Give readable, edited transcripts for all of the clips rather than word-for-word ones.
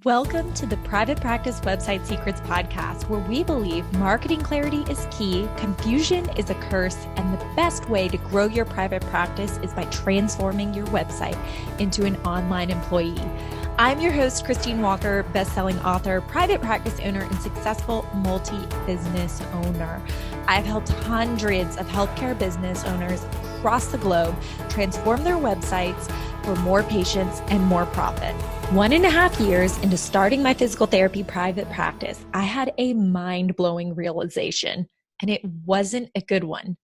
Welcome to the Private Practice Website Secrets podcast, where we believe marketing clarity is key, confusion is a curse, and the best way to grow your private practice is by transforming your website into an online employee. I'm your host, Christine Walker, best-selling author, private practice owner, and successful multi-business owner. I've helped hundreds of healthcare business owners across the globe transform their websites for more patients and more profit. 1.5 years into starting my physical therapy private practice, I had a mind-blowing realization, and it wasn't a good one.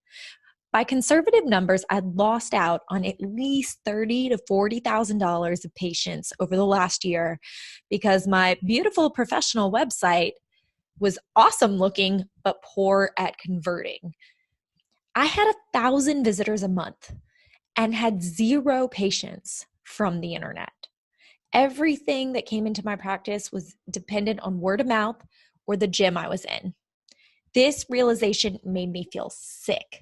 By conservative numbers, I'd lost out on at least $30,000 to $40,000 of patients over the last year because my beautiful professional website was awesome looking, but poor at converting. I had 1,000 visitors a month and had 0 patients from the internet. Everything that came into my practice was dependent on word of mouth or the gym I was in. This realization made me feel sick.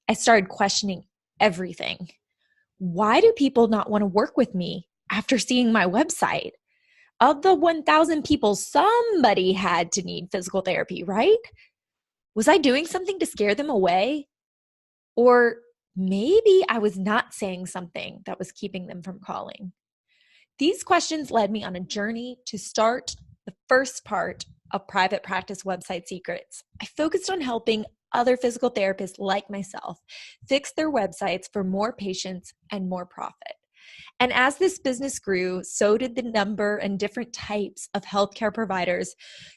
I started questioning everything. Why do people not want to work with me after seeing my website? Of the 1,000 people, somebody had to need physical therapy, right? Was I doing something to scare them away? Or maybe I was not saying something that was keeping them from calling. These questions led me on a journey to start the first part of Private Practice Website Secrets. I focused on helping other physical therapists like myself fix their websites for more patients and more profit. And as this business grew, so did the number and different types of healthcare providers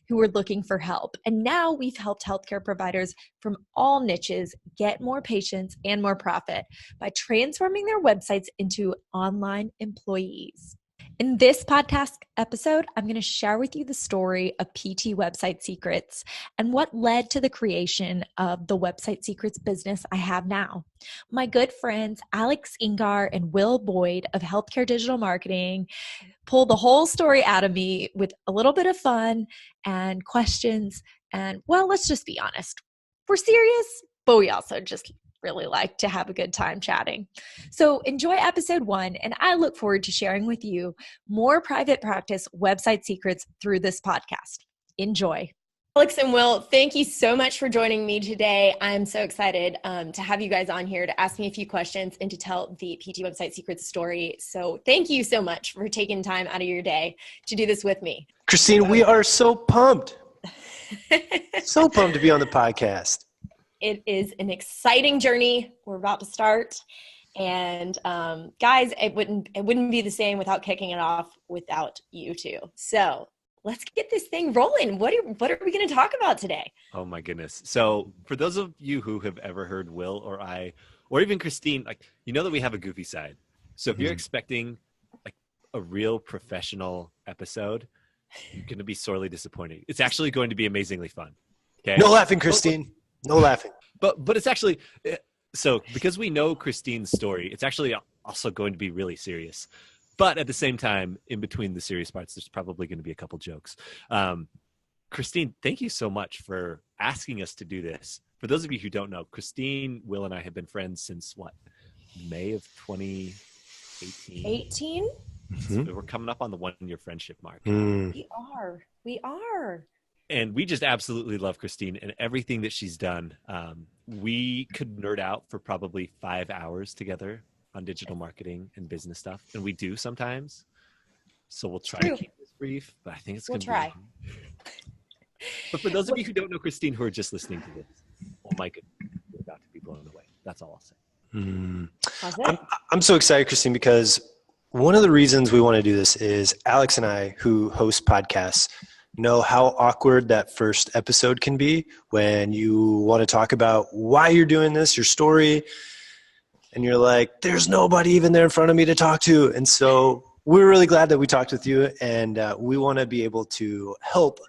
who were looking for help. And now we've helped healthcare providers from all niches get more patients and more profit by transforming their websites into online employees. In this podcast episode, I'm going to share with you the story of PT Website Secrets and what led to the creation of the Website Secrets business I have now. My good friends Alex Ingar and Will Boyd of Healthcare Digital Marketing pulled the whole story out of me with a little bit of fun and questions. And well, let's just be honest. We're serious, but we also just really like to have a good time chatting. So enjoy episode 1, and I look forward to sharing with you more private practice website secrets through this podcast. Enjoy. Alex and Will, thank you so much for joining me today. I'm so excited to have you guys on here to ask me a few questions and to tell the PT Website Secrets story. So thank you so much for taking time out of your day to do this with me. Christine, we are so pumped. So pumped to be on the podcast. It is an exciting journey we're about to start. And guys, it wouldn't be the same without kicking it off without you two. So let's get this thing rolling. What are we going to talk about today? Oh my goodness. So for those of you who have ever heard Will or I, or even Christine, like, you know that we have a goofy side. So if you're expecting like a real professional episode, you're going to be sorely disappointed. It's actually going to be amazingly fun. Okay. No laughing, Christine. No laughing. But it's actually, so because we know Christine's story, it's actually also going to be really serious. But at the same time, in between the serious parts, there's probably going to be a couple jokes. Christine, thank you so much for asking us to do this. For those of you who don't know, Christine, Will, and I have been friends since what? May of 2018? 18? So we're coming up on the 1-year friendship mark. We are. And we just absolutely love Christine and everything that she's done. We could nerd out for probably 5 hours together on digital marketing and business stuff. And we do sometimes. So we'll try to keep this brief, but I think it's going to be fun. But for those of you who don't know Christine, who are just listening to this, oh my goodness, you're about to be blown away. That's all I'll say. I'm so excited, Christine, because one of the reasons we want to do this is Alex and I, who host podcasts, know how awkward that first episode can be when you want to talk about why you're doing this, your story, and you're like, there's nobody even there in front of me to talk to. And so we're really glad that we talked with you, and we want to be able to help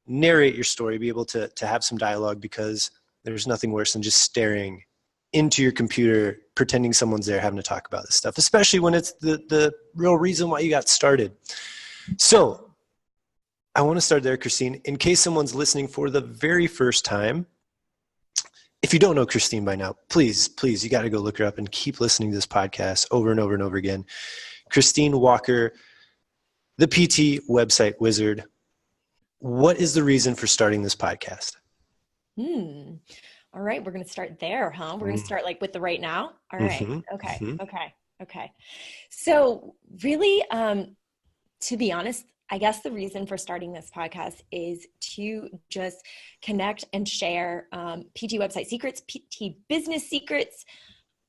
narrate your story, be able to have some dialogue, because there's nothing worse than just staring into your computer, pretending someone's there, having to talk about this stuff, especially when it's the real reason why you got started. So I want to start there, Christine. In case someone's listening for the very first time, if you don't know Christine by now, please, you got to go look her up and keep listening to this podcast over and over and over again. Christine Walker, the PT website wizard. What is the reason for starting this podcast? All right. We're going to start there, huh? We're going to start like with the right now. All right. Okay. So really, to be honest, I guess the reason for starting this podcast is to just connect and share PT website secrets, PT business secrets,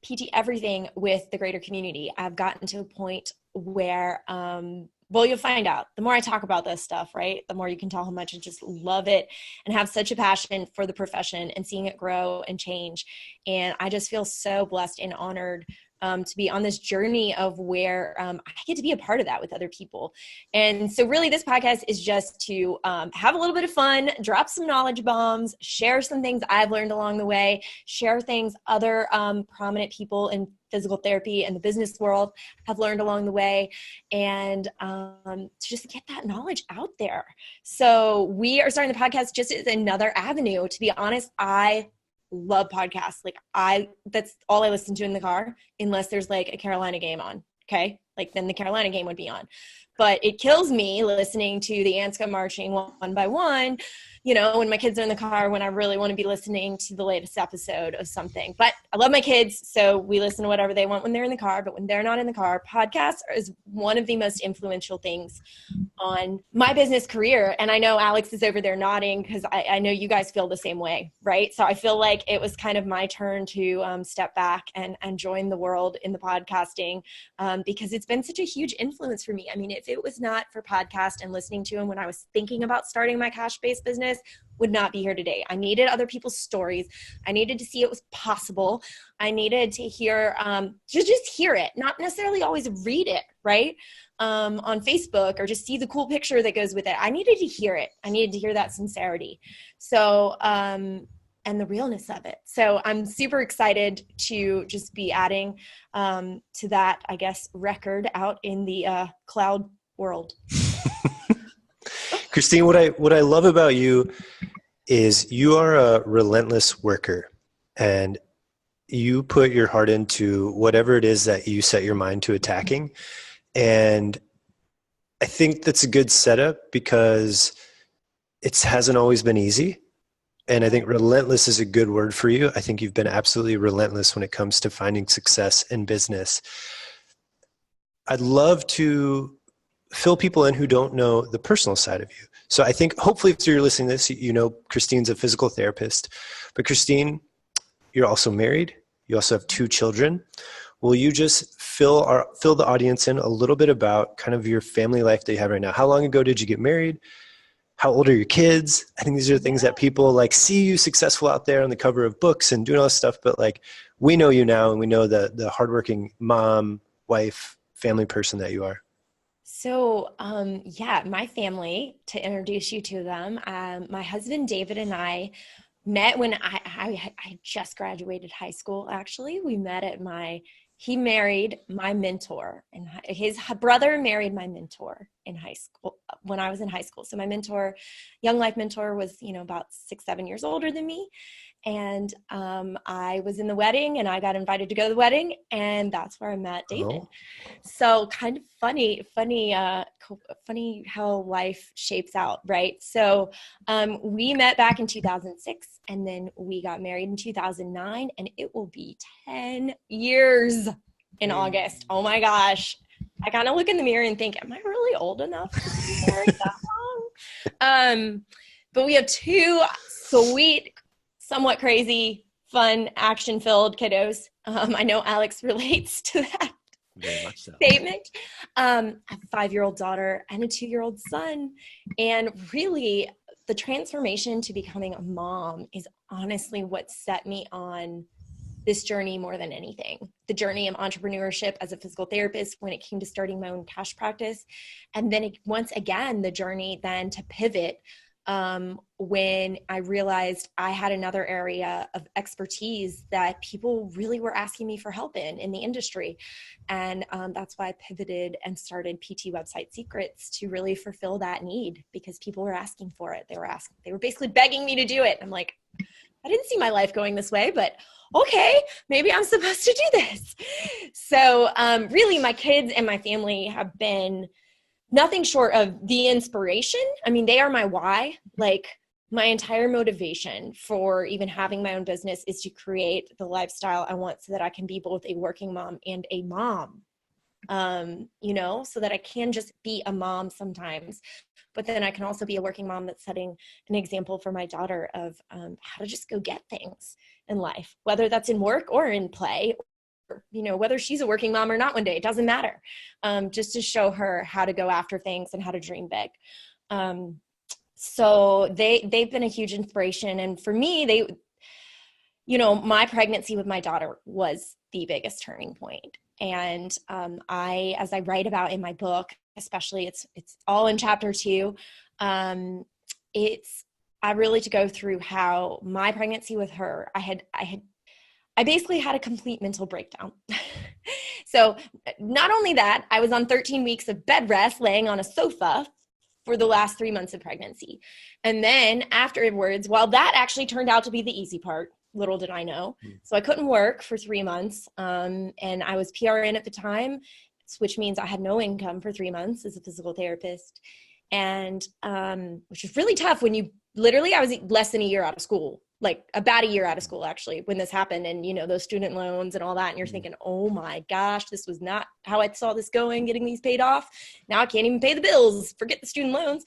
PT everything with the greater community. I've gotten to a point where, well, you'll find out. The more I talk about this stuff, right, the more you can tell how much I just love it and have such a passion for the profession and seeing it grow and change. And I just feel so blessed and honored to be on this journey of where I get to be a part of that with other people. And so really this podcast is just to have a little bit of fun, drop some knowledge bombs, share some things I've learned along the way, share things other prominent people in physical therapy and the business world have learned along the way, and to just get that knowledge out there. So we are starting the podcast just as another avenue. To be honest, I love podcasts. Like that's all I listen to in the car, unless there's like a Carolina game on. Okay. Like then the Carolina game would be on, but it kills me listening to the ants come marching one by one, you know, when my kids are in the car, when I really want to be listening to the latest episode of something. But I love my kids, so we listen to whatever they want when they're in the car. But when they're not in the car, podcasts is one of the most influential things on my business career. And I know Alex is over there nodding because I know you guys feel the same way, right? So I feel like it was kind of my turn to step back and join the world in the podcasting because it's been such a huge influence for me. I mean, if it was not for podcast and listening to them when I was thinking about starting my cash-based business, would not be here today. I needed other people's stories. I needed to see it was possible. I needed to hear, just hear it, not necessarily always read it, right? On Facebook or just see the cool picture that goes with it. I needed to hear it. I needed to hear that sincerity. So, and the realness of it. So I'm super excited to just be adding to that, I guess, record out in the cloud world. Christine, what I love about you is you are a relentless worker, and you put your heart into whatever it is that you set your mind to attacking. And I think that's a good setup because it hasn't always been easy. And I think relentless is a good word for you. I think you've been absolutely relentless when it comes to finding success in business. I'd love to fill people in who don't know the personal side of you. So I think hopefully if you're listening to this, you know Christine's a physical therapist. But Christine, you're also married. You also have 2 children. Will you just fill the audience in a little bit about kind of your family life that you have right now? How long ago did you get married? How old are your kids? I think these are things that people like see you successful out there on the cover of books and doing all this stuff. But like we know you now, and we know the hardworking mom, wife, family person that you are. So, my family, to introduce you to them, my husband, David, and I met when I just graduated high school. Actually, we met at he married my mentor, and his brother married my mentor in high school when I was in high school. So my mentor, young life mentor, was, about 6-7 years older than me. And I was in the wedding, and I got invited to go to the wedding, and that's where I met David. Oh. So kind of funny how life shapes out, right? So we met back in 2006, and then we got married in 2009, and it will be 10 years in August. Oh my gosh. I kind of look in the mirror and think, am I really old enough to be married that long? But we have 2 sweet, somewhat crazy, fun, action-filled kiddos. I know Alex relates to that very much so. Statement. I have a 5-year-old daughter and a 2-year-old son. And really, the transformation to becoming a mom is honestly what set me on this journey more than anything. The journey of entrepreneurship as a physical therapist when it came to starting my own cash practice. And then once again, the journey then to pivot when I realized I had another area of expertise that people really were asking me for help in the industry. And that's why I pivoted and started PT Website Secrets to really fulfill that need, because people were asking for it. They were basically begging me to do it. I'm like, I didn't see my life going this way, but okay, maybe I'm supposed to do this. So really my kids and my family have been nothing short of the inspiration. I mean, they are my why. Like, my entire motivation for even having my own business is to create the lifestyle I want so that I can be both a working mom and a mom, you know, so that I can just be a mom sometimes, but then I can also be a working mom that's setting an example for my daughter of how to just go get things in life, whether that's in work or in play, or, you know, whether she's a working mom or not one day, it doesn't matter. Just to show her how to go after things and how to dream big. So they've been a huge inspiration. And for me, you know, my pregnancy with my daughter was the biggest turning point. And as I write about in my book, especially it's all in chapter 2, I really to go through how my pregnancy with her, I basically had a complete mental breakdown. So not only that, I was on 13 weeks of bed rest, laying on a sofa for the last 3 months of pregnancy. And then afterwards, while that actually turned out to be the easy part, little did I know. So I couldn't work for 3 months. And I was PRN at the time, which means I had no income for 3 months as a physical therapist. And which is really tough when I was less than a year out of school, like about a year out of school, actually, when this happened. And, you know, those student loans and all that. And you're thinking, oh my gosh, this was not how I saw this going, getting these paid off. Now I can't even pay the bills, forget the student loans.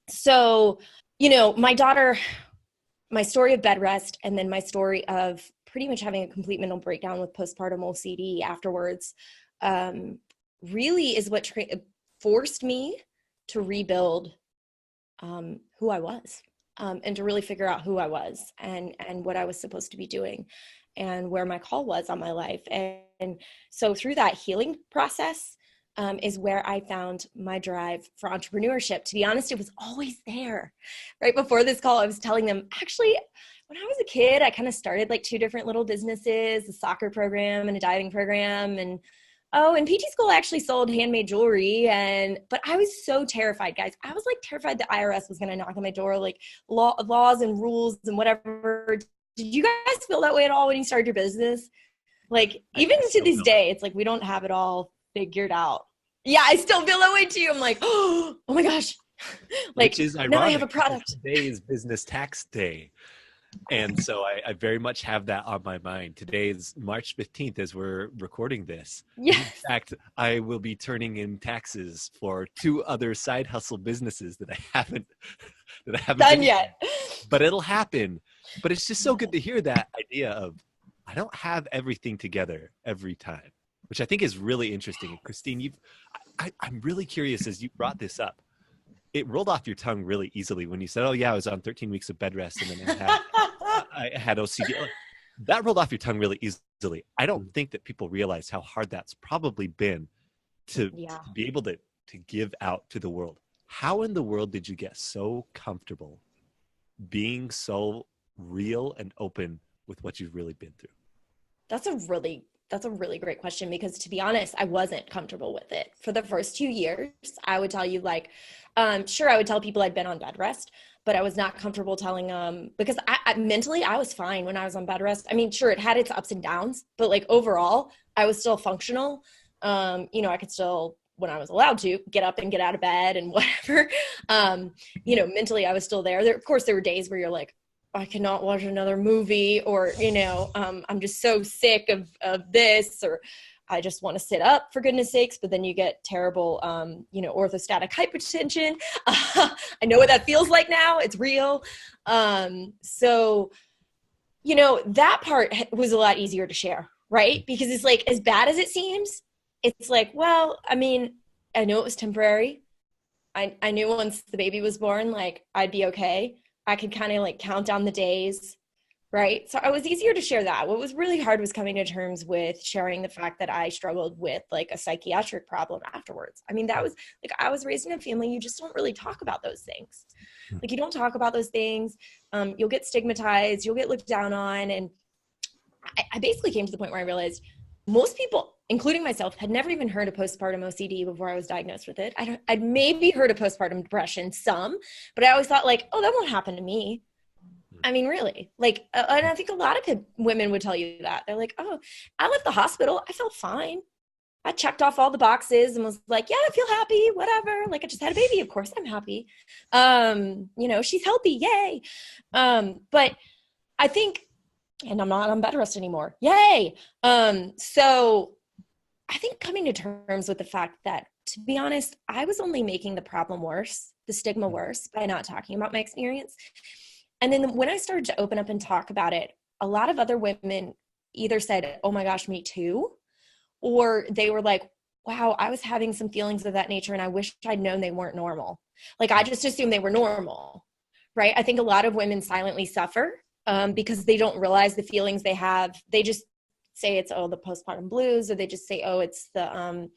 So, you know, my daughter, my story of bed rest, and then my story of pretty much having a complete mental breakdown with postpartum OCD afterwards, really is what forced me to rebuild who I was, and to really figure out who I was and what I was supposed to be doing and where my call was on my life. And so through that healing process is where I found my drive for entrepreneurship. To be honest, it was always there. Right before this call, I was telling them, actually, when I was a kid, I kind of started like 2 different little businesses, a soccer program and a diving program. And in PT school, I actually sold handmade jewelry. But I was so terrified, guys. I was like terrified the IRS was going to knock on my door, like laws and rules and whatever. Did you guys feel that way at all when you started your business? Like, even to this day, it's like we don't have it all figured out. Yeah, I still feel that way too. I'm like, oh my gosh. Like, which is ironic, now I have a product. Today is business tax day. And so I very much have that on my mind. Today is March 15th as we're recording this. Yeah. In fact, I will be turning in taxes for 2 other side hustle businesses that I haven't done yet. But it'll happen. But it's just so good to hear that idea of, I don't have everything together every time, which I think is really interesting. And Christine, I'm really curious as you brought this up. It rolled off your tongue really easily when you said, oh yeah, I was on 13 weeks of bed rest and then I had OCD. That rolled off your tongue really easily. I don't think that people realize how hard that's probably been to be able to give out to the world. How in the world did you get so comfortable being so real and open with what you've really been through? That's a really great question, because to be honest, I wasn't comfortable with it. For the first 2 years, I would tell you, like, sure, I would tell people I'd been on bed rest, but I was not comfortable telling them, because I mentally, I was fine when I was on bed rest. I mean, sure, it had its ups and downs, but like overall, I was still functional. You know, I could still, when I was allowed to, get up and get out of bed and whatever. You know, mentally, I was still there. Of course, there were days where you're like, I cannot watch another movie, or, you know, I'm just so sick of this, or I just want to sit up, for goodness sakes. But then you get terrible, you know, orthostatic hypotension. I know what that feels like now. It's real. So, you know, that part was a lot easier to share, right? Because it's like, as bad as it seems, it's like, well, I mean, I know it was temporary. I knew once the baby was born, like, I'd be okay. I could kind of like count down the days, right? So it was easier to share that. What was really hard was coming to terms with sharing the fact that I struggled with like a psychiatric problem afterwards. I mean, that was like, I was raised in a family, you just don't really talk about those things. Like, you don't talk about those things. You'll get stigmatized, you'll get looked down on. And I basically came to the point where I realized most people, including myself, had never even heard of postpartum OCD before I was diagnosed with it. I'd maybe heard of postpartum depression, but I always thought like, oh, that won't happen to me. I mean, really, like, and I think a lot of women would tell you that. They're like, oh, I left the hospital, I felt fine. I checked off all the boxes and was like, yeah, I feel happy, whatever. Like, I just had a baby. Of course I'm happy. She's healthy. Yay. But I think, and I'm not on bed rest anymore. Yay. So I think coming to terms with the fact that, to be honest, I was only making the problem worse, the stigma worse, by not talking about my experience. And then when I started to open up and talk about it, a lot of other women either said, oh my gosh, me too. Or they were like, wow, I was having some feelings of that nature and I wish I'd known they weren't normal. Like, I just assumed they were normal, right? I think a lot of women silently suffer because they don't realize the feelings they have. They just say it's, the postpartum blues, or they just say, it's the,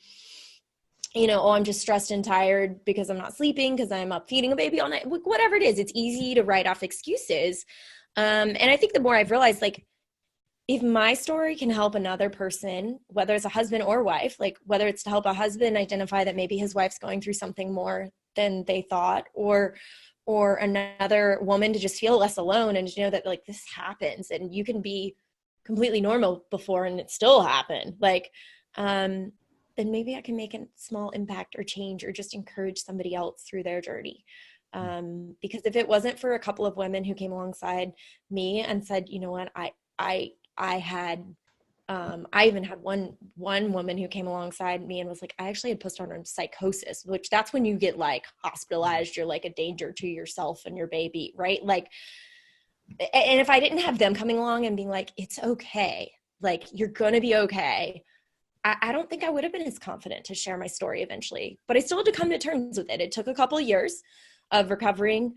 I'm just stressed and tired because I'm not sleeping because I'm up feeding a baby all night. Whatever it is, it's easy to write off excuses. And I think the more I've realized, like, if my story can help another person, whether it's a husband or wife, like whether it's to help a husband identify that maybe his wife's going through something more than they thought, or another woman to just feel less alone and to know that, like, this happens and you can be completely normal before and it still happened. Like, then maybe I can make a small impact or change or just encourage somebody else through their journey. Because if it wasn't for a couple of women who came alongside me and said, you know what, I even had one woman who came alongside me and was like, I actually had postpartum psychosis, which that's when you get like hospitalized, you're like a danger to yourself and your baby, right? Like, and if I didn't have them coming along and being like, it's okay, like, you're going to be okay, I don't think I would have been as confident to share my story eventually, but I still had to come to terms with it. It took a couple of years of recovering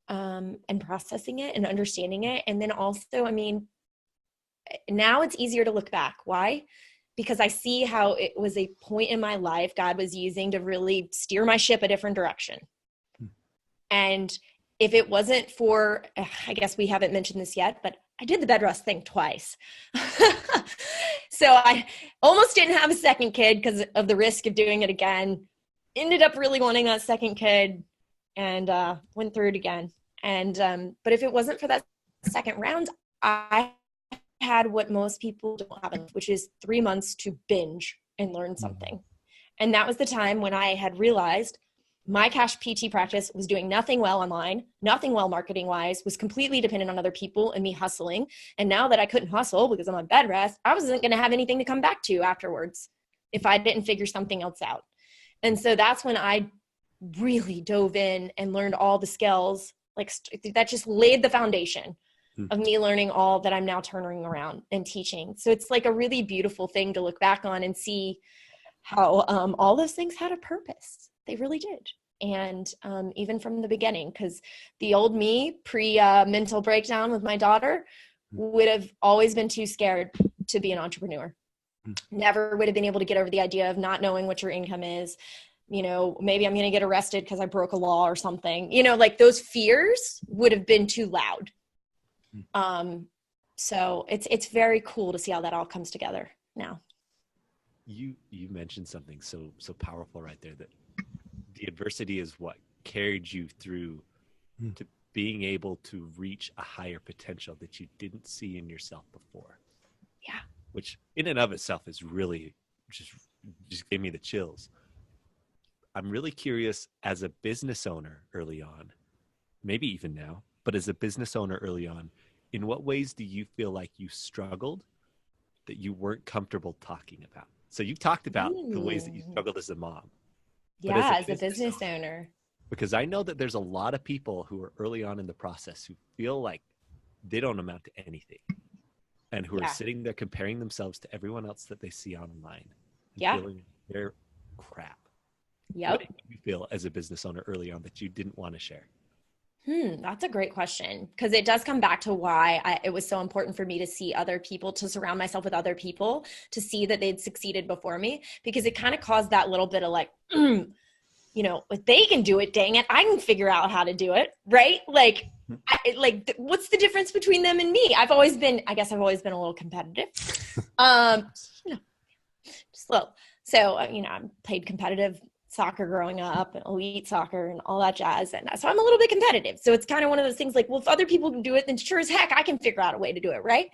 and processing it and understanding it. And then also, I mean, now it's easier to look back. Why? Because I see how it was a point in my life God was using to really steer my ship a different direction. And if it wasn't for, I guess we haven't mentioned this yet, but I did the bed rest thing twice. So I almost didn't have a second kid because of the risk of doing it again. Ended up really wanting that second kid and went through it again. And but if it wasn't for that second round, I had what most people don't have, which is 3 months to binge and learn something. And that was the time when I had realized my cash PT practice was doing nothing well online, nothing well marketing wise, was completely dependent on other people and me hustling. And now that I couldn't hustle because I'm on bed rest, I wasn't going to have anything to come back to afterwards if I didn't figure something else out. And so that's when I really dove in and learned all the skills, like that just laid the foundation of me learning all that I'm now turning around and teaching. So it's like a really beautiful thing to look back on and see how all those things had a purpose. They really did. And even from the beginning, because the old me pre-mental breakdown with my daughter would have always been too scared to be an entrepreneur. Never would have been able to get over the idea of not knowing what your income is. You know, maybe I'm going to get arrested because I broke a law or something. You know, like those fears would have been too loud. So it's very cool to see how that all comes together now. You mentioned something so powerful right there, that the adversity is what carried you through to being able to reach a higher potential that you didn't see in yourself before. Yeah. Which in and of itself is really just gave me the chills. I'm really curious, as a business owner early on, maybe even now, but as a business owner early on, in what ways do you feel like you struggled that you weren't comfortable talking about? So you talked about the ways that you struggled as a mom. Yeah, as a business owner. Because I know that there's a lot of people who are early on in the process who feel like they don't amount to anything, and who are sitting there comparing themselves to everyone else that they see online. And feeling they're crap. Yep. What did you feel as a business owner early on that you didn't want to share? That's a great question, because it does come back to why it was so important for me to see other people, to surround myself with other people, to see that they'd succeeded before me, because it kind of caused that little bit of like, you know, if they can do it, dang it, I can figure out how to do it. Right. Like, what's the difference between them and me? I guess I've always been a little competitive. Just a little. So, you know, I played competitive soccer growing up, and elite soccer and all that jazz. And so I'm a little bit competitive. So it's kind of one of those things like, well, if other people can do it, then sure as heck, I can figure out a way to do it. Right.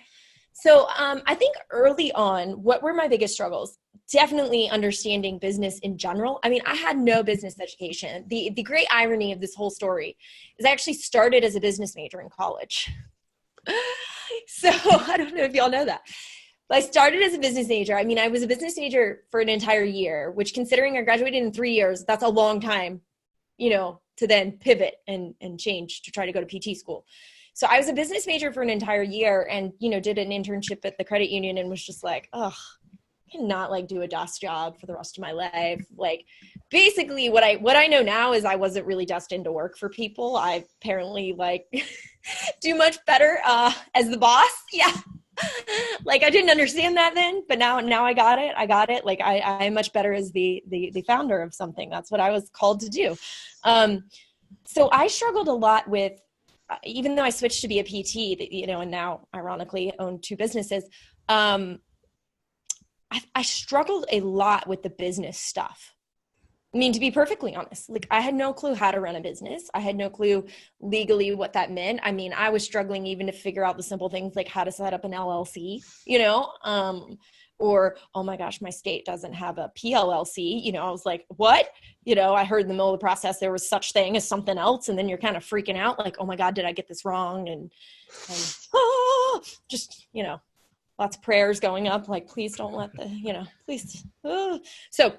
So I think early on, what were my biggest struggles? Definitely understanding business in general. I mean, I had no business education. The great irony of this whole story is I actually started as a business major in college. So I don't know if y'all know that. But I started as a business major. I mean, I was a business major for an entire year, which considering I graduated in 3 years, that's a long time, to then pivot and change to try to go to PT school. So I was a business major for an entire year and, did an internship at the credit union and was just like, oh, I cannot do a desk job for the rest of my life. Basically what I know now is I wasn't really destined to work for people. I apparently do much better as the boss. Yeah. I didn't understand that then, but now I got it. I'm much better as the founder of something. That's what I was called to do. So I struggled a lot with, even though I switched to be a PT, and now ironically own 2 businesses, I struggled a lot with the business stuff. I mean, to be perfectly honest, I had no clue how to run a business. I had no clue legally what that meant. I mean, I was struggling even to figure out the simple things like how to set up an LLC, or, oh my gosh, my state doesn't have a PLLC. I was like, what? I heard in the middle of the process there was such thing as something else. And then you're kind of freaking out oh my God, did I get this wrong? And just, lots of prayers going up, please don't let please. So,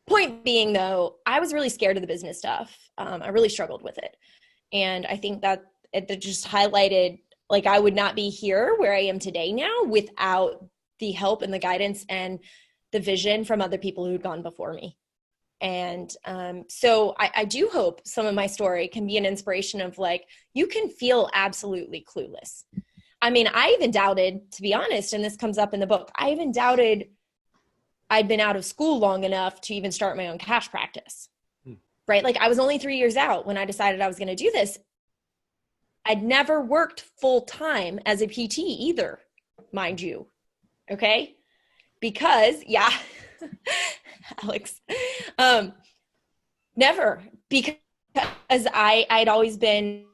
point being though, I was really scared of the business stuff. I really struggled with it. And I think that it just highlighted, I would not be here where I am today now without the help and the guidance and the vision from other people who'd gone before me. And so I do hope some of my story can be an inspiration of you can feel absolutely clueless. I mean, I even doubted, to be honest, and this comes up in the book, I even doubted I'd been out of school long enough to even start my own cash practice, right? I was only 3 years out when I decided I was going to do this. I'd never worked full time as a PT either, mind you. Okay. Because Alex, never, because I'd always been,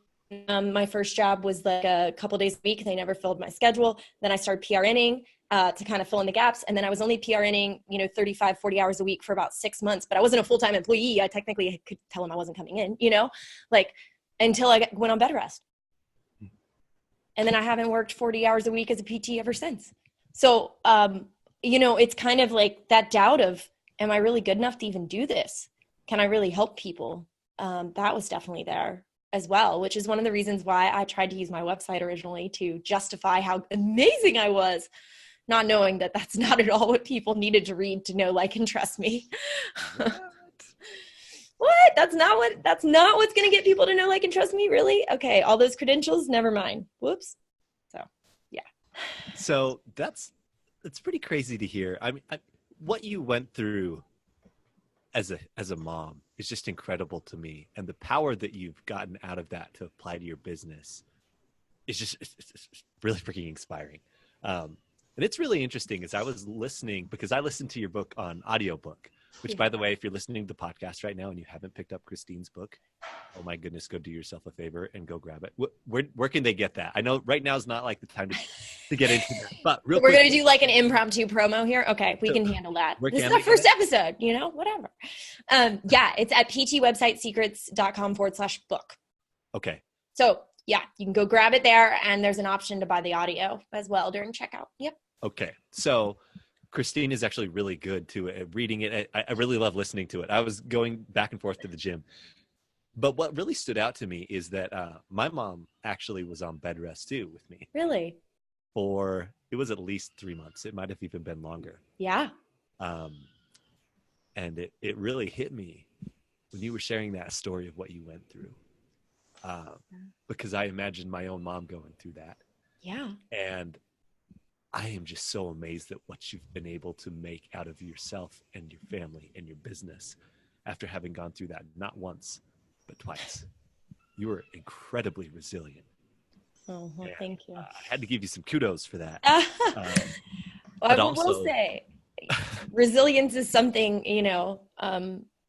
my first job was a couple days a week. They never filled my schedule. Then I started PRNing to kind of fill in the gaps. And then I was only PRNing, 35, 40 hours a week for about 6 months, but I wasn't a full-time employee. I technically could tell them I wasn't coming in, until I went on bed rest. And then I haven't worked 40 hours a week as a PT ever since. So, it's kind of that doubt of, am I really good enough to even do this? Can I really help people? That was definitely there as well, which is one of the reasons why I tried to use my website originally to justify how amazing I was, not knowing that that's not at all what people needed to read to know, and trust me. What? That's not what's going to get people to know, and trust me, really? Okay. All those credentials, never mind. Whoops. So, yeah. So that's pretty crazy to hear. I mean, what you went through as a mom is just incredible to me. And the power that you've gotten out of that to apply to your business is just it's really freaking inspiring. And it's really interesting as I was listening, because I listened to your book on audiobook, which, by the way, if you're listening to the podcast right now and you haven't picked up Christine's book, oh my goodness, go do yourself a favor and go grab it. Where can they get that? I know right now is not the time to get into that, but real quick. We're going to do an impromptu promo here. Okay. We can handle that. This is our first episode, whatever. It's at ptwebsitesecrets.com/book. Okay. So yeah, you can go grab it there. And there's an option to buy the audio as well during checkout. Yep. Okay. So Christine is actually really good too at reading it. I really love listening to it. I was going back and forth to the gym. But what really stood out to me is that my mom actually was on bed rest too with me. Really? It was at least 3 months. It might have even been longer. Yeah. And it really hit me when you were sharing that story of what you went through. Because I imagined my own mom going through that. Yeah. And I am just so amazed at what you've been able to make out of yourself and your family and your business after having gone through that, not once, but twice. You were incredibly resilient. Oh, well, thank you. I had to give you some kudos for that. I will say, resilience is something,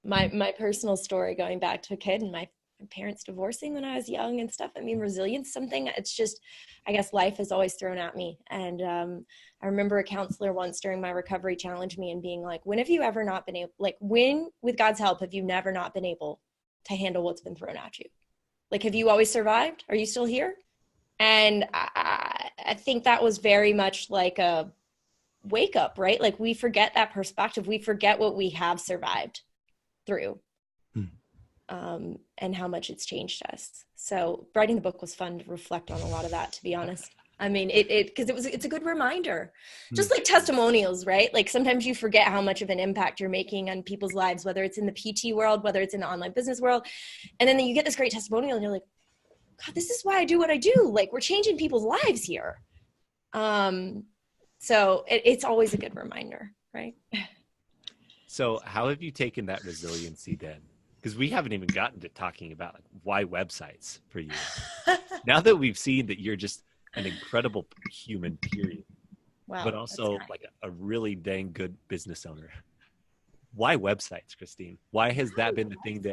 my personal story going back to a kid and my parents divorcing when I was young and stuff. I mean, resilience, something, it's just, I guess life has always thrown at me. And I remember a counselor once during my recovery challenged me and being like, when have you ever not been able, like when, with God's help, have you never not been able to handle what's been thrown at you? Like, have you always survived? Are you still here? And I think that was very much like a wake up, right? Like we forget that perspective. We forget what we have survived through, and how much it's changed us. So writing the book was fun to reflect on a lot of that, to be honest. I mean, it's a good reminder, just like testimonials, right? Like sometimes you forget how much of an impact you're making on people's lives, whether it's in the PT world, whether it's in the online business world. And then you get this great testimonial and you're like, God, this is why I do what I do. Like we're changing people's lives here. So it's always a good reminder, right? So how have you taken that resiliency then? Because we haven't even gotten to talking about like, why websites for you. Now that we've seen that you're just an incredible human, period, Wow, but also like a really dang good business owner. Why websites, Christine? Why has that been the thing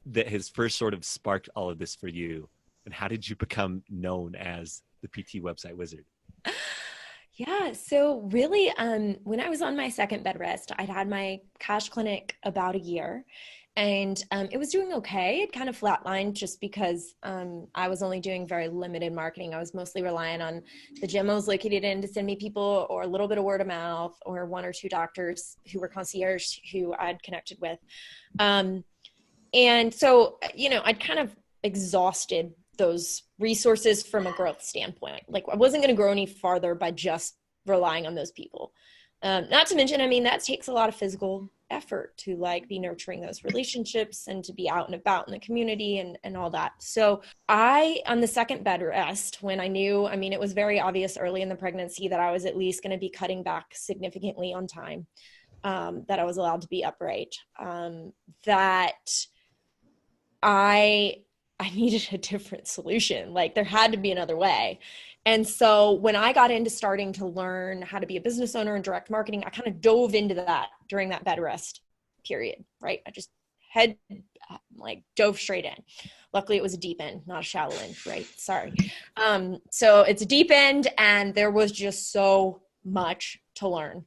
that has first sort of sparked all of this for you? And how did you become known as the PT website wizard? Yeah. So really, when I was on my second bed rest, I'd had my cash clinic about a year, and it was doing okay. It kind of flatlined just because I was only doing very limited marketing. I was mostly relying on the gym I was located in to send me people, or a little bit of word of mouth, or one or two doctors who were concierge who I'd connected with. And so, I'd kind of exhausted those resources from a growth standpoint. Like I wasn't going to grow any farther by just relying on those people. Not to mention, I mean, that takes a lot of physical effort to like be nurturing those relationships and to be out and about in the community and all that. So on the second bed rest, when I knew, I mean, it was very obvious early in the pregnancy that I was at least going to be cutting back significantly on time, that I was allowed to be upright, that I needed a different solution. Like there had to be another way. And so when I got into starting to learn how to be a business owner and direct marketing, I kind of dove into that during that bed rest period, right? I just dove straight in. Luckily it was a deep end, not a shallow end, right? Sorry. So it's a deep end and there was just so much to learn.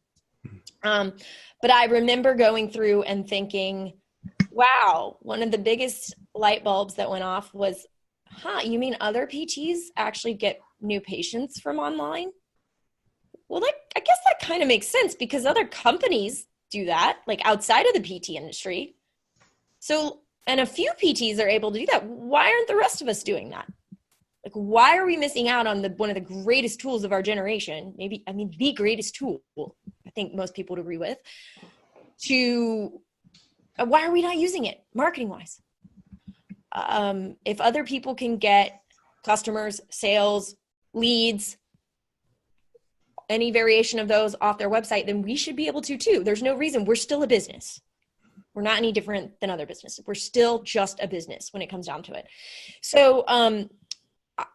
But I remember going through and thinking, wow, one of the biggest light bulbs that went off was, you mean other PTs actually get new patients from online? Well, I guess that kind of makes sense because other companies do that, like outside of the PT industry. So, and a few PTs are able to do that. Why aren't the rest of us doing that? Like, why are we missing out on one of the greatest tools of our generation? The greatest tool, I think most people would agree with, why are we not using it marketing wise? If other people can get customers, sales, leads, any variation of those off their website, then we should be able to too. There's no reason. We're still a business. We're not any different than other businesses. We're still just a business when it comes down to it. So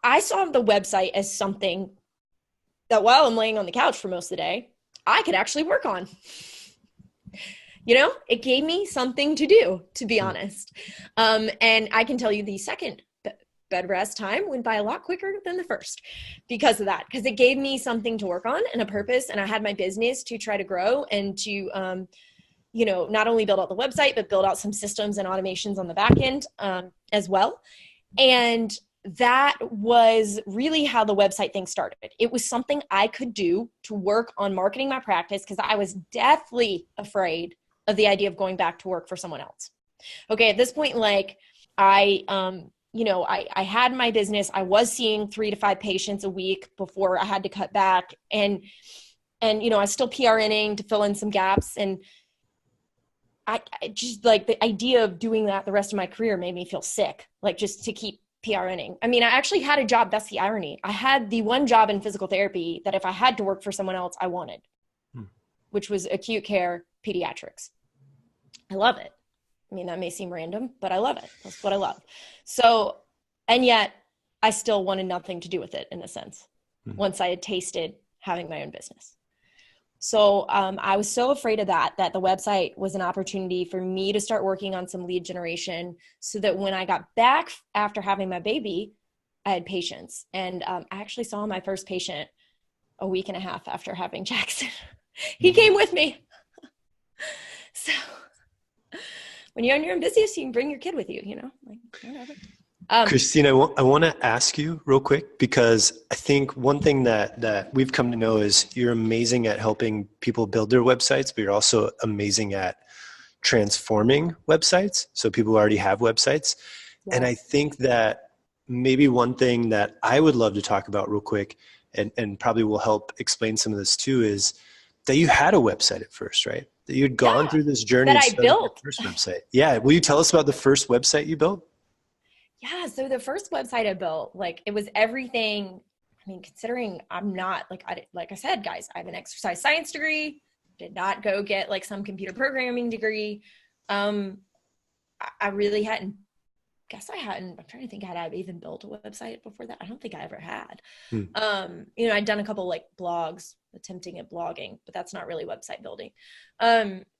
I saw the website as something that while I'm laying on the couch for most of the day, I could actually work on. It gave me something to do, to be honest. And I can tell you the second bed rest time went by a lot quicker than the first because of that, because it gave me something to work on and a purpose. And I had my business to try to grow and to, not only build out the website, but build out some systems and automations on the back end as well. And that was really how the website thing started. It was something I could do to work on marketing my practice because I was deathly afraid of the idea of going back to work for someone else. Okay, at this point, like I had my business. I was seeing 3 to 5 patients a week before I had to cut back, and I was still PRNing to fill in some gaps, and I just like the idea of doing that the rest of my career made me feel sick, like just to keep PRNing. I mean, I actually had a job. That's the irony. I had the one job in physical therapy that if I had to work for someone else, I wanted, which was acute care pediatrics. I love it. I mean, that may seem random, but I love it. That's what I love. So, and yet I still wanted nothing to do with it in a sense, once I had tasted having my own business. So I was so afraid of that the website was an opportunity for me to start working on some lead generation so that when I got back after having my baby, I had patients. And I actually saw my first patient a week and a half after having Jackson. He came with me. So when you're in your own business, you can bring your kid with you, like whatever. Christine, I want to ask you real quick, because I think one thing that we've come to know is you're amazing at helping people build their websites, but you're also amazing at transforming websites. So people who already have websites. Yeah. And I think that maybe one thing that I would love to talk about real quick, and probably will help explain some of this too, is that you had a website at first, right? That you'd gone through this journey that I built. Your first website. Yeah. Will you tell us about the first website you built? Yeah. So the first website I built, like it was everything. I mean, considering I'm not like I said, guys, I have an exercise science degree, did not go get like some computer programming degree. I really I'm trying to think, had I even built a website before that? I don't think I ever had. I'd done a couple like blogs, attempting at blogging, but that's not really website building.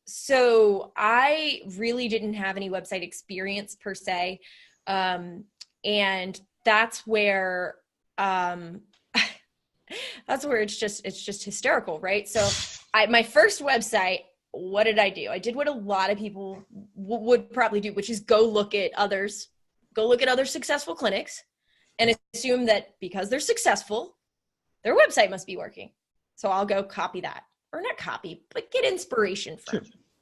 So I really didn't have any website experience per se. And that's where it's just hysterical, right? So my first website, what did I do? I did what a lot of people would probably do, which is go look at other successful clinics and assume that because they're successful, their website must be working. So I'll go copy that, or not copy, but get inspiration from,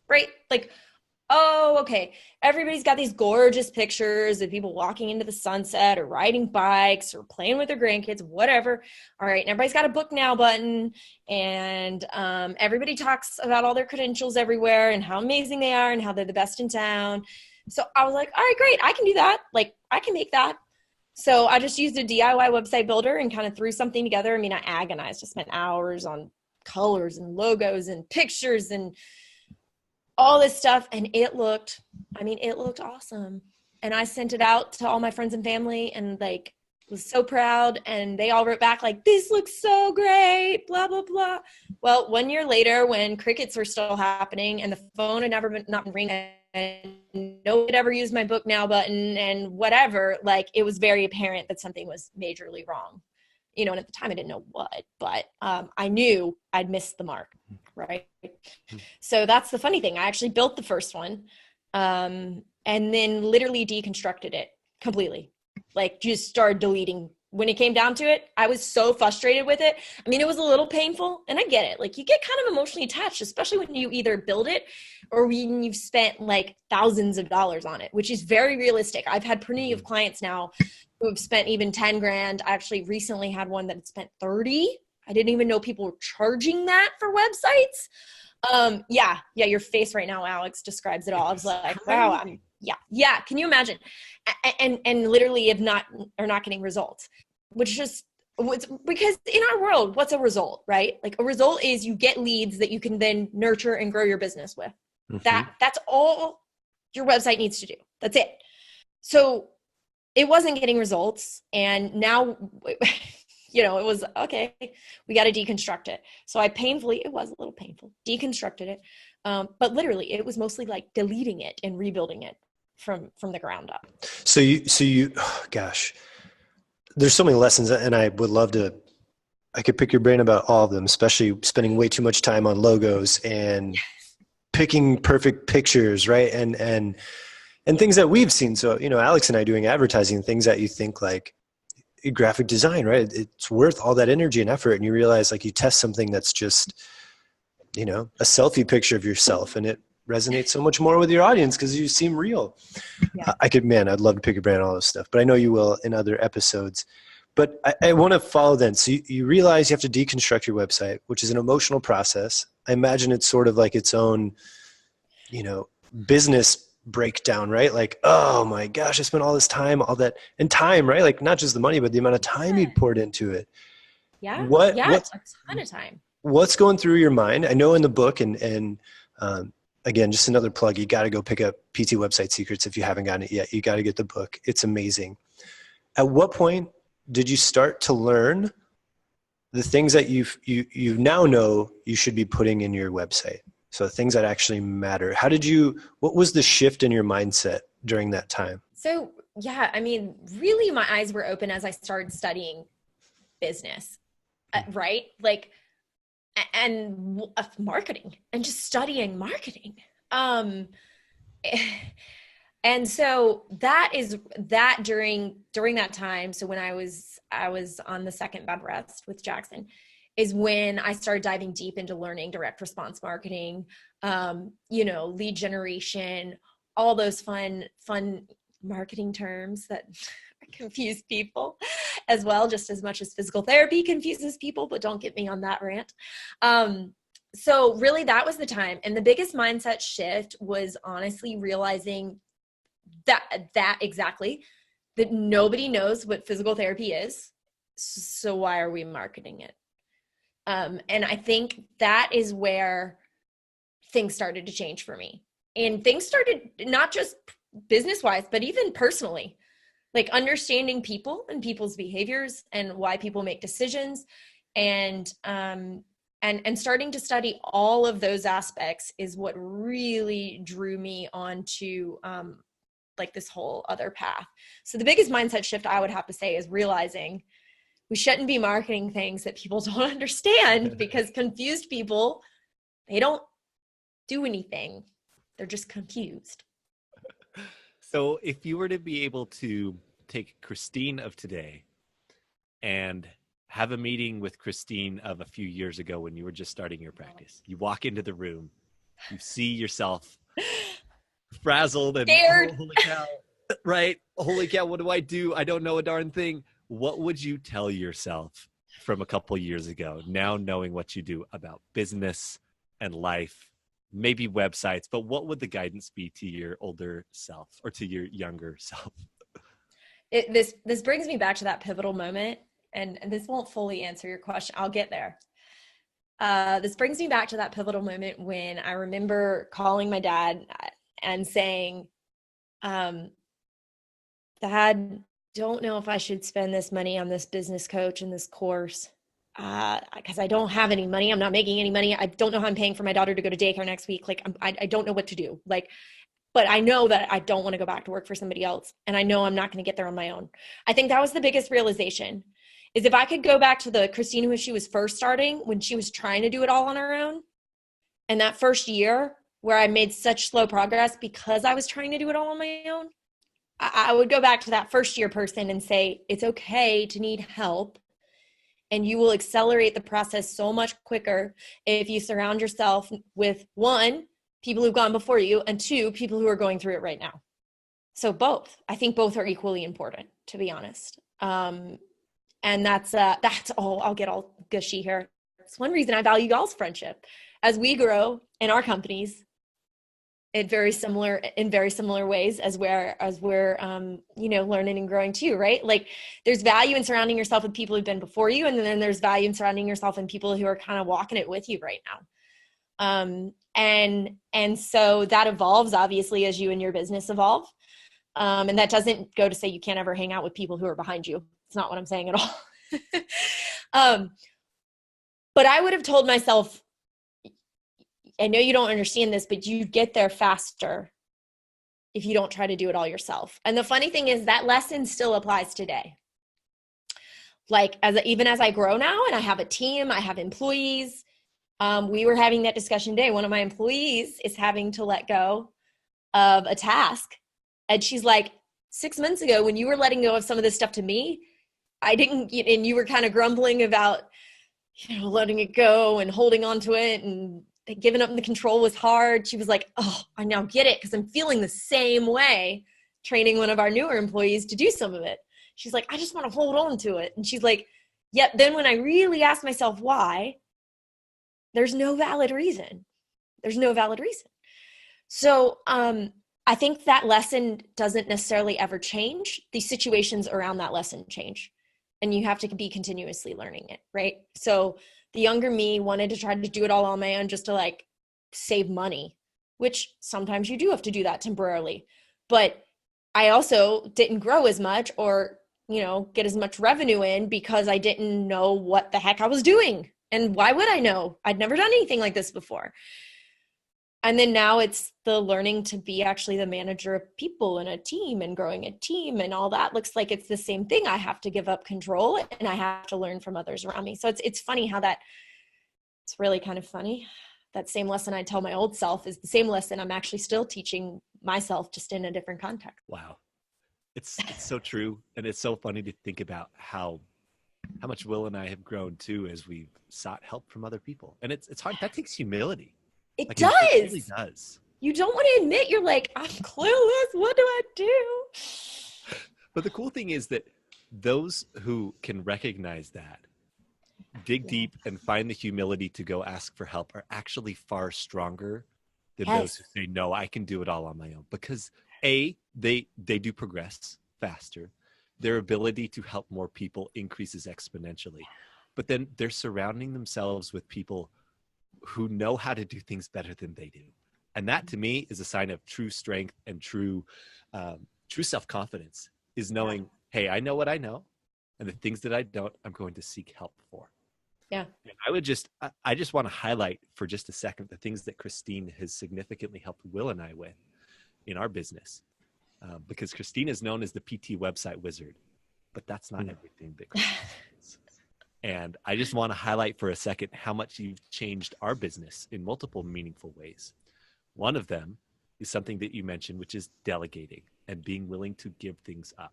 right? Like, oh, okay, everybody's got these gorgeous pictures of people walking into the sunset or riding bikes or playing with their grandkids, whatever. All right, and everybody's got a book now button, and everybody talks about all their credentials everywhere and how amazing they are and how they're the best in town. So I was like, all right, great, I can do that. Like, I can make that. So I just used a DIY website builder and kind of threw something together. I mean, I agonized. I spent hours on colors and logos and pictures and all this stuff. And it looked awesome. And I sent it out to all my friends and family and like was so proud. And they all wrote back like, this looks so great, blah, blah, blah. Well, 1 year later, when crickets were still happening and the phone had not been ringing and nobody had ever used my book now button and whatever, like it was very apparent that something was majorly wrong. And at the time I didn't know what, but I knew I'd missed the mark, right? So that's the funny thing. I actually built the first one and then literally deconstructed it completely. Like just started deleting. When it came down to it, I was so frustrated with it. I mean, it was a little painful, and I get it. Like you get kind of emotionally attached, especially when you either build it or when you've spent like thousands of dollars on it, which is very realistic. I've had plenty of clients now who have spent even 10 grand. I actually recently had one that had spent 30. I didn't even know people were charging that for websites. Yeah. Your face right now, Alex, describes it all. I was like, wow. Yeah. Can you imagine? And literally are not getting results, which just because in our world, what's a result, right? Like a result is you get leads that you can then nurture and grow your business with. Mm-hmm. That's all your website needs to do. That's it. So it wasn't getting results. And now, it was, okay, we got to deconstruct it. So it was a little painful, deconstructed it. But literally it was mostly like deleting it and rebuilding it from the ground up. So you, gosh, there's so many lessons, and I would love to, I could pick your brain about all of them, especially spending way too much time on logos and picking perfect pictures, right? And things that we've seen. So, Alex and I doing advertising, things that you think like graphic design, right? It's worth all that energy and effort. And you realize like you test something that's just, a selfie picture of yourself, and it resonates so much more with your audience because you seem real. Yeah. I'd love to pick your brain on all this stuff, but I know you will in other episodes. But I want to follow then. So you realize you have to deconstruct your website, which is an emotional process. I imagine it's sort of like its own, business breakdown, right? Like, oh my gosh, I spent all this time, all that, and time, right? Like not just the money, but the amount of time you'd poured into it. Yeah. What a ton of time. What's going through your mind? I know in the book and again, just another plug, you got to go pick up PT Website Secrets if you haven't gotten it yet. You got to get the book. It's amazing. At what point did you start to learn the things that you now know you should be putting in your website. So things that actually matter. What was the shift in your mindset during that time? So yeah, I mean, really my eyes were open as I started studying business, right? Like, and marketing and just studying marketing. And so that during that time. So when I was on the second bed rest with Jackson is when I started diving deep into learning direct response marketing, lead generation, all those fun marketing terms that confuse people as well, just as much as physical therapy confuses people, but don't get me on that rant. So really that was the time. And the biggest mindset shift was honestly realizing that exactly, that nobody knows what physical therapy is. So why are we marketing it? And I think that is where things started to change for me. And things started not just business-wise, but even personally, like understanding people and people's behaviors and why people make decisions, and starting to study all of those aspects is what really drew me onto like this whole other path. So the biggest mindset shift I would have to say is realizing we shouldn't be marketing things that people don't understand, because confused people, they don't do anything. They're just confused. So if you were to be able to take Christine of today and have a meeting with Christine of a few years ago when you were just starting your practice, you walk into the room, you see yourself frazzled and scared. Oh, holy cow, right? Holy cow, what do? I don't know a darn thing. What would you tell yourself from a couple years ago, now knowing what you do about business and life, maybe websites, but what would the guidance be to your older self or to your younger self? This brings me back to that pivotal moment, and this won't fully answer your question. I'll get there. This brings me back to that pivotal moment when I remember calling my dad and saying, Dad, don't know if I should spend this money on this business coach and this course, because I don't have any money. I'm not making any money. I don't know how I'm paying for my daughter to go to daycare next week. Like, I don't know what to do. Like, but I know that I don't want to go back to work for somebody else. And I know I'm not going to get there on my own. I think that was the biggest realization, is if I could go back to the Christine when she was first starting, when she was trying to do it all on her own, and that first year where I made such slow progress because I was trying to do it all on my own, I would go back to that first year person and say, it's okay to need help. And you will accelerate the process so much quicker if you surround yourself with, one, people who've gone before you, and two, people who are going through it right now. So both. I think both are equally important, to be honest. And that's all. I'll get all gushy here. It's one reason I value y'all's friendship. As we grow in our companies, in very similar ways as we're learning and growing too, right? Like, there's value in surrounding yourself with people who've been before you, and then there's value in surrounding yourself in people who are kind of walking it with you right now. And so that evolves obviously as you and your business evolve. And that doesn't go to say you can't ever hang out with people who are behind you. It's not what I'm saying at all. But I would have told myself, I know you don't understand this, but you get there faster if you don't try to do it all yourself. And the funny thing is that lesson still applies today. Like, even as I grow now and I have a team, I have employees. We were having that discussion today. One of my employees is having to let go of a task. And she's like, 6 months ago, when you were letting go of some of this stuff to me, I didn't, and you were kind of grumbling about, letting it go and holding on to it, and giving up the control was hard. She was like, oh, I now get it, because I'm feeling the same way training one of our newer employees to do some of it. She's like, I just want to hold on to it. And she's like, yep. Then when I really asked myself why, there's no valid reason. So I think that lesson doesn't necessarily ever change. The situations around that lesson change, and you have to be continuously learning it, right? So the younger me wanted to try to do it all on my own just to save money, which sometimes you do have to do that temporarily. But I also didn't grow as much or get as much revenue in because I didn't know what the heck I was doing. And why would I know? I'd never done anything like this before. And then now it's the learning to be actually the manager of people and a team and growing a team and all that. Looks like it's the same thing. I have to give up control and I have to learn from others around me. So it's funny how it's really kind of funny. That same lesson I tell my old self is the same lesson I'm actually still teaching myself, just in a different context. Wow. It's so true. And it's so funny to think about how much Will and I have grown too as we've sought help from other people. And it's hard. That takes humility. It does. It really does. You don't want to admit you're like, I'm clueless. What do I do? But the cool thing is that those who can recognize that, dig deep and find the humility to go ask for help are actually far stronger than those who say, no, I can do it all on my own. Because they do progress faster. Their ability to help more people increases exponentially. But then they're surrounding themselves with people who know how to do things better than they do. And that to me is a sign of true strength and true self-confidence, is knowing, hey, I know what I know, and the things that I don't, I'm going to seek help for. Yeah. And I just want to highlight for just a second the things that Christine has significantly helped Will and I with in our business. Because Christine is known as the PT website wizard, but that's not everything that Christine is. And I just want to highlight for a second how much you've changed our business in multiple meaningful ways. One of them is something that you mentioned, which is delegating and being willing to give things up.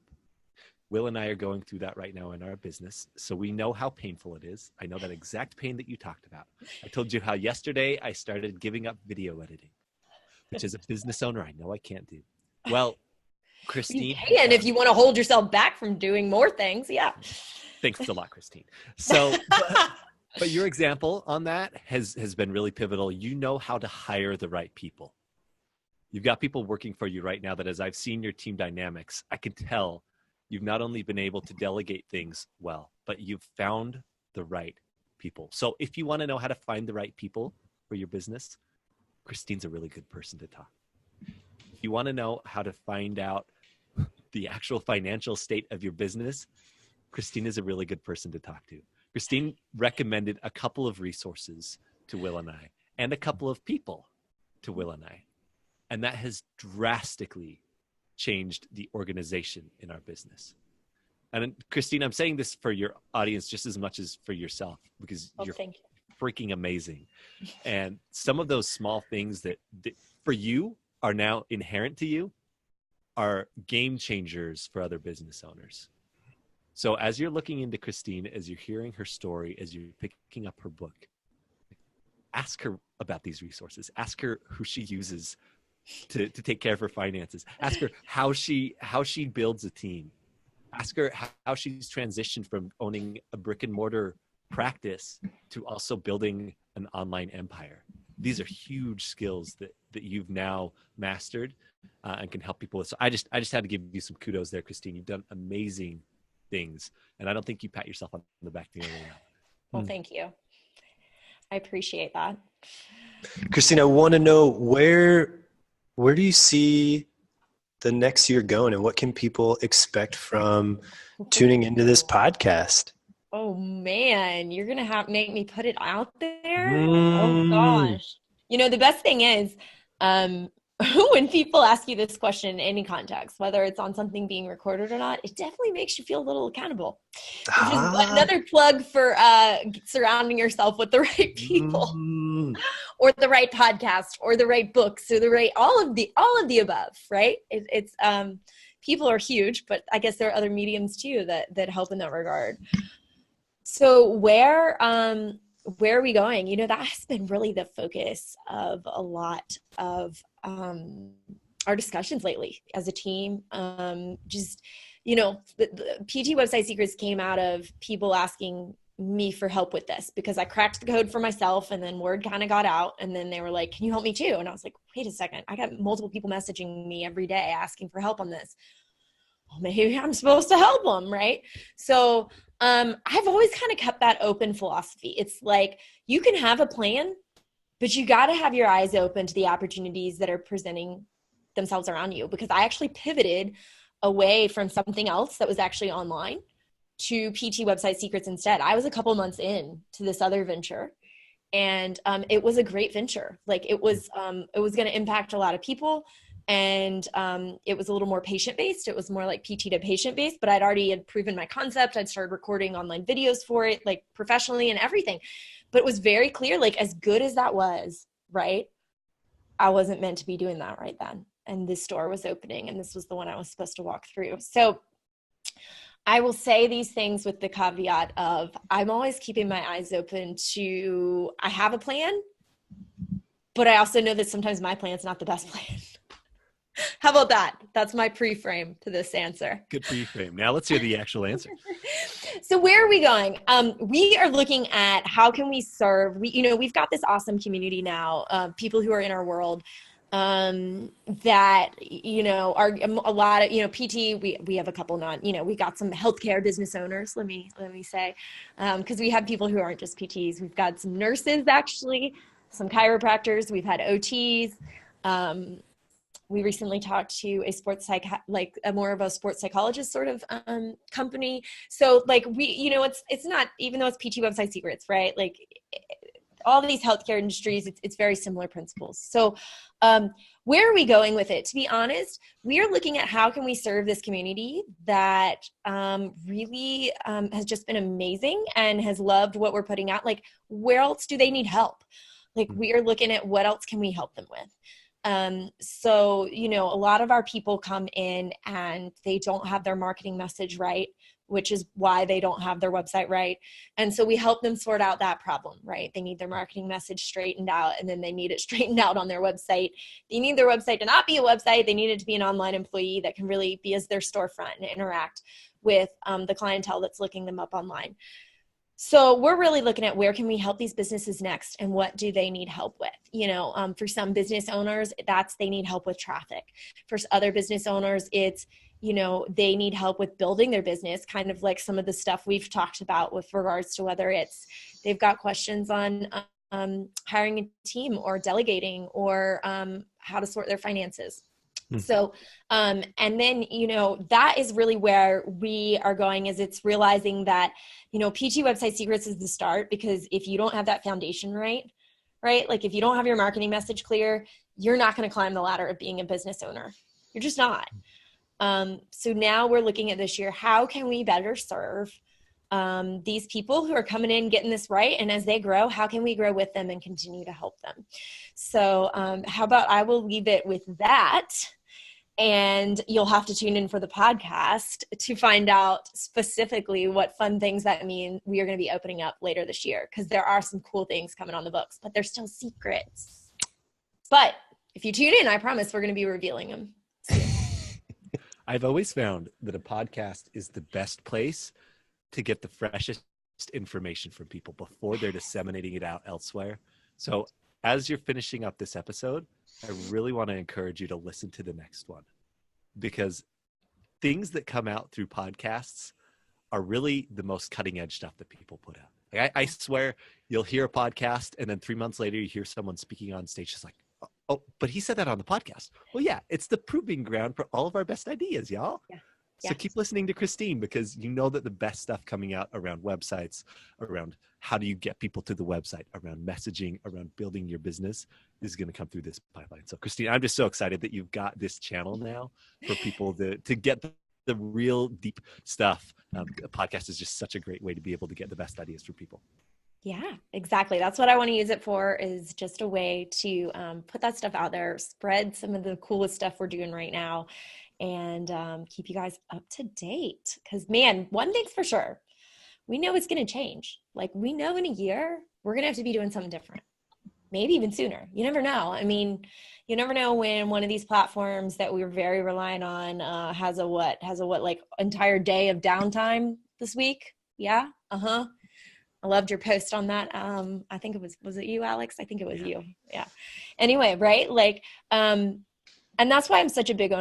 Will and I are going through that right now in our business, so we know how painful it is. I know that exact pain that you talked about. I told you how yesterday I started giving up video editing, which as a business owner, I know I can't do. Well, Christine. You can if you want to hold yourself back from doing more things. Yeah. Thanks a lot, Christine. So, but your example on that has been really pivotal. You know how to hire the right people. You've got people working for you right now that, as I've seen your team dynamics, I can tell you've not only been able to delegate things well, but you've found the right people. So if you want to know how to find the right people for your business, Christine's a really good person to talk. If you want to know how to find out the actual financial state of your business, Christine is a really good person to talk to. Christine recommended a couple of resources to Will and I, and a couple of people to Will and I. And that has drastically changed the organization in our business. And Christine, I'm saying this for your audience just as much as for yourself, because you're freaking amazing. And some of those small things that for you are now inherent to you are game changers for other business owners. So as you're looking into Christine, as you're hearing her story, as you're picking up her book, ask her about these resources. Ask her who she uses to take care of her finances. Ask her how she builds a team. Ask her how she's transitioned from owning a brick and mortar practice to also building an online empire. These are huge skills that you've now mastered and can help people with. So I just had to give you some kudos there, Christine. You've done amazing things, and I don't think you pat yourself on the back nearly enough. Well, thank you. I appreciate that. Christine, I want to know where do you see the next year going, and what can people expect from tuning into this podcast? Oh man, you're going to make me put it out there? Oh gosh. The best thing is, when people ask you this question in any context, whether it's on something being recorded or not, it definitely makes you feel a little accountable. Which is another plug for surrounding yourself with the right people, or the right podcast, or the right books, or the right all of the above. Right? It's people are huge, but I guess there are other mediums too that help in that regard. So where are we going? That has been really the focus of a lot of our discussions lately as a team. The PT Website Secrets came out of people asking me for help with this, because I cracked the code for myself, and then word kind of got out, and then they were like, can you help me too? And I was like, wait a second, I got multiple people messaging me every day asking for help on this. Well, maybe I'm supposed to help them, right? So I've always kind of kept that open philosophy. It's like, you can have a plan, but you got to have your eyes open to the opportunities that are presenting themselves around you. Because I actually pivoted away from something else that was actually online to PT Website Secrets instead. I was a couple months in to this other venture, and it was a great venture. Like it was going to impact a lot of people, and it was a little more patient based. It was more like PT to patient based, but I'd already had proven my concept. I'd started recording online videos for it, like professionally and everything. But it was very clear, like as good as that was, right? I wasn't meant to be doing that right then. And this store was opening, and this was the one I was supposed to walk through. So I will say these things with the caveat of I'm always keeping my eyes open to, I have a plan, but I also know that sometimes my plan's not the best plan. How about that? That's my pre-frame to this answer. Good pre-frame. Now let's hear the actual answer. So where are we going? We are looking at how can we serve, we've got this awesome community now, people who are in our world that, are a lot of, PT, we have a couple we got some healthcare business owners, let me say, because we have people who aren't just PTs. We've got some nurses, actually, some chiropractors. We've had OTs. We recently talked to a more of a sports psychologist sort of company. So like it's not, even though it's PT Website Secrets, right? Like all these healthcare industries, it's very similar principles. So where are we going with it? To be honest, we are looking at how can we serve this community that really has just been amazing and has loved what we're putting out. Like where else do they need help? Like we are looking at what else can we help them with? So, a lot of our people come in and they don't have their marketing message right, which is why they don't have their website right. And so we help them sort out that problem, right? They need their marketing message straightened out, and then they need it straightened out on their website. They need their website to not be a website. They need it to be an online employee that can really be as their storefront and interact with the clientele that's looking them up online. So we're really looking at where can we help these businesses next, and what do they need help with? For some business owners, they need help with traffic. For other business owners, it's, they need help with building their business, kind of like some of the stuff we've talked about with regards to whether it's they've got questions on hiring a team or delegating or how to sort their finances. So, and then, that is really where we are going, is it's realizing that, PT Website Secrets is the start, because if you don't have that foundation right? Like if you don't have your marketing message clear, you're not going to climb the ladder of being a business owner. You're just not. So now we're looking at this year, how can we better serve these people who are coming in, getting this right? And as they grow, how can we grow with them and continue to help them? So how about I will leave it with that. And you'll have to tune in for the podcast to find out specifically what fun things that mean we are going to be opening up later this year, because there are some cool things coming on the books, but they're still secrets. But if you tune in, I promise we're going to be revealing them. I've always found that a podcast is the best place to get the freshest information from people before they're disseminating it out elsewhere. So as you're finishing up this episode, I really want to encourage you to listen to the next one, because things that come out through podcasts are really the most cutting edge stuff that people put out. Like I swear you'll hear a podcast and then 3 months later you hear someone speaking on stage just like, oh, but he said that on the podcast. Well, yeah, it's the proving ground for all of our best ideas, y'all. Yeah. So keep listening to Christine, because you know that the best stuff coming out around websites, around how do you get people to the website, around messaging, around building your business is going to come through this pipeline. So Christine, I'm just so excited that you've got this channel now for people to get the real deep stuff. A podcast is just such a great way to be able to get the best ideas for people. Yeah, exactly. That's what I want to use it for, is just a way to put that stuff out there, spread some of the coolest stuff we're doing right now, and keep you guys up to date. Because, man, one thing's for sure. We know it's going to change. Like, we know in a year, we're going to have to be doing something different. Maybe even sooner. You never know. I mean, you never know when one of these platforms that we were very reliant on has a like entire day of downtime this week. Yeah. I loved your post on that. I think it was it you, Alex? I think it was you. Yeah. Anyway, right? Like, and that's why I'm such a big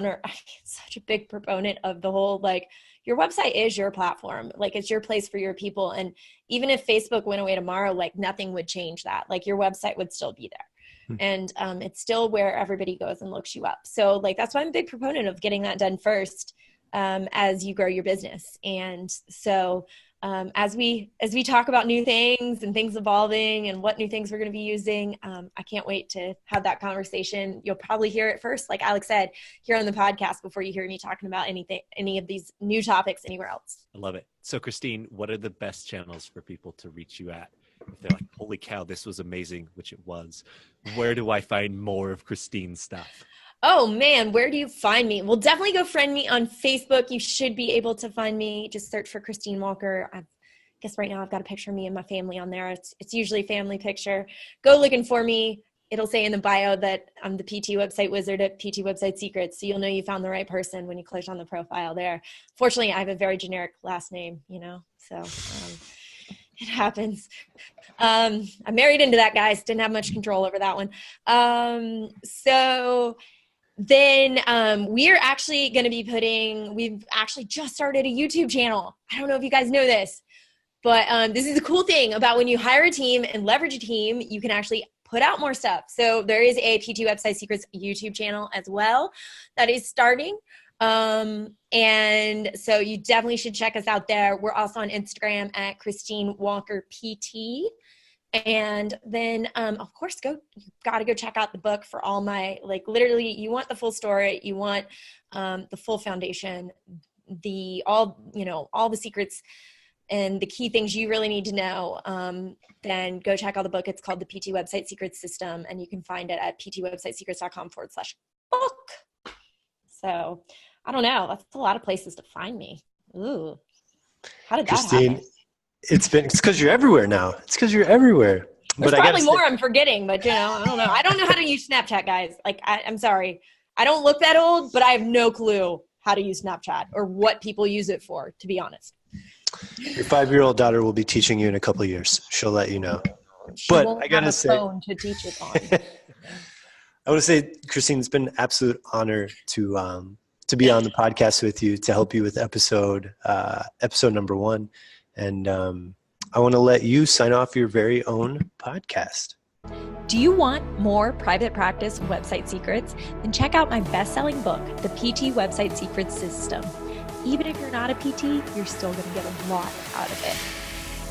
such a big proponent of the whole, like, your website is your platform. Like, it's your place for your people. And even if Facebook went away tomorrow, like, nothing would change that. Like, your website would still be there. And it's still where everybody goes and looks you up. So, like, that's why I'm a big proponent of getting that done first. as you grow your business. And so as we talk about new things and things evolving and what new things we're going to be using, I can't wait to have that conversation. You'll probably hear it first, like Alex said, here on the podcast before you hear me talking about any of these new topics anywhere else. I love it. So Christine, what are the best channels for people to reach you at? If they're like, holy cow, this was amazing, which it was. Where do I find more of Christine's stuff? Oh man, where do you find me? Well, definitely go friend me on Facebook. You should be able to find me. Just search for Christine Walker. I guess right now I've got a picture of me and my family on there. It's usually a family picture. Go looking for me. It'll say in the bio that I'm the PT website wizard at PT Website Secrets. So you'll know you found the right person when you click on the profile there. Fortunately, I have a very generic last name, so it happens. I married into that, guys. Didn't have much control over that one. So then we're actually going to be we've actually just started a YouTube channel. I don't know if you guys know this, but this is the cool thing about when you hire a team and leverage a team, you can actually put out more stuff. So there is a PT Website Secrets YouTube channel as well that is starting. And so you definitely should check us out there. We're also on Instagram at Christine Walker PT. And then, of course, you got to go check out the book for all my, literally, you want the full story, you want the full foundation, all the secrets and the key things you really need to know, then go check out the book. It's called the PT Website Secrets System, and you can find it at ptwebsitesecrets.com/book. So I don't know. That's a lot of places to find me. Ooh, how did that happen? It's because you're everywhere now. It's because you're everywhere. There's probably more I'm forgetting, but I don't know. I don't know how to use Snapchat, guys. I'm sorry. I don't look that old, but I have no clue how to use Snapchat or what people use it for, to be honest. Your 5-year-old daughter will be teaching you in a couple of years. She'll let you know. But I gotta say, phone to teach it on. I want to say, Christine, it's been an absolute honor to be on the podcast with you, to help you with episode number 1. And I want to let you sign off your very own podcast. Do you want more private practice website secrets? Then check out my best-selling book, The PT Website Secrets System. Even if you're not a PT, you're still going to get a lot out of it.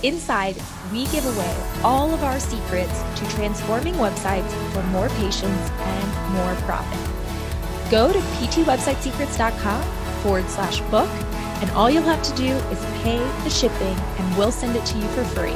Inside, we give away all of our secrets to transforming websites for more patients and more profit. Go to ptwebsitesecrets.com/book, and all you'll have to do is pay the shipping and we'll send it to you for free.